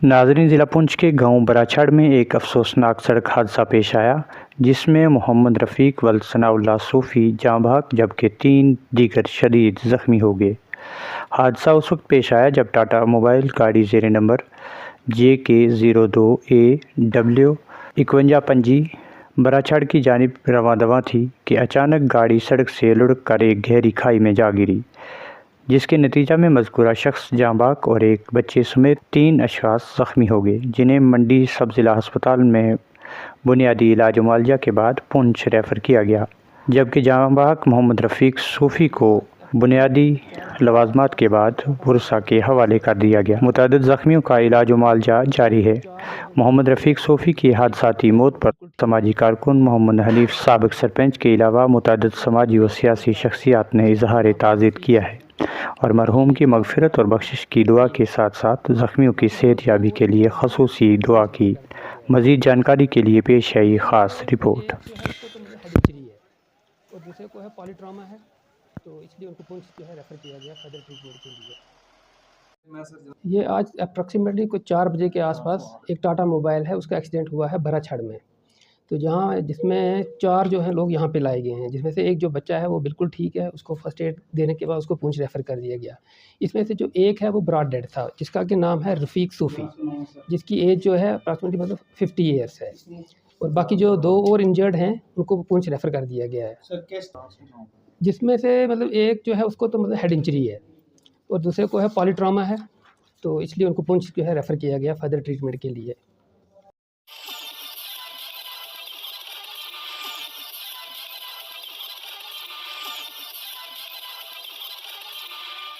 ناظرین، ضلع پونچھ کے گاؤں براچھڑ میں ایک افسوسناک سڑک حادثہ پیش آیا جس میں محمد رفیق و ثناء اللہ صوفی جاں بحق جبکہ 3 دیگر شدید زخمی ہو گئے۔ حادثہ اس وقت پیش آیا جب ٹاٹا موبائل گاڑی زیر نمبر JK02AW 5155 براچھڑ کی جانب رواں دواں تھی کہ اچانک گاڑی سڑک سے لڑک کر ایک گہری کھائی میں جا گری، جس کے نتیجہ میں مذکورہ شخص جاں بحق اور ایک بچے سمیت 3 اشخاص زخمی ہو گئے، جنہیں منڈی سب ضلع ہسپتال میں بنیادی علاج و معالجہ کے بعد پونچھ ریفر کیا گیا، جبکہ جاں بحق محمد رفیق صوفی کو بنیادی لوازمات کے بعد ورثاء کے حوالے کر دیا گیا۔ متعدد زخمیوں کا علاج و معالجہ جاری ہے۔ محمد رفیق صوفی کی حادثاتی موت پر سماجی کارکن محمد حنیف سابق سرپنچ کے علاوہ متعدد سماجی و سیاسی شخصیات نے اظہار تعزیت کیا ہے اور مرحوم کی مغفرت اور بخشش کی دعا کے ساتھ ساتھ زخمیوں کی صحت یابی کے لیے خصوصی دعا کی۔ مزید جانکاری کے لیے پیش آئی خاص رپورٹ۔ اور دوسرے کو ہے پالی ٹراما ہے، تو اس لیے ان کو پونچھ جو ہے ریفر کیا گیا فردر ٹریٹمنٹ کے لیے۔ یہ آج اپروکسیمیٹلی کچھ 4 بجے کے آس پاس ایک ٹاٹا موبائل ہے، اس کا ایکسیڈنٹ ہوا ہے براچھڑ میں، تو جس میں 4 جو ہیں لوگ یہاں پہ لائے گئے ہیں، جس میں سے ایک جو بچہ ہے وہ بالکل ٹھیک ہے، اس کو فرسٹ ایڈ دینے کے بعد اس کو پونچھ ریفر کر دیا گیا۔ اس میں سے جو ایک ہے وہ براڈ ڈیڈ تھا، جس کا کہ نام ہے رفیق صوفی، جس کی ایج جو ہے اپروکسیمیٹلی 50 ایئرس ہے، اور باقی جو 2 اور انجرڈ ہیں ان کو پونچھ ریفر کر دیا گیا ہے، جس میں سے ایک جو ہے اس کو تو ہیڈ انجری ہے اور دوسرے کو ہے پالی ٹراما ہے، تو اس لیے ان کو پونچھ جو ہے ریفر کیا گیا فردر ٹریٹمنٹ کے لیے۔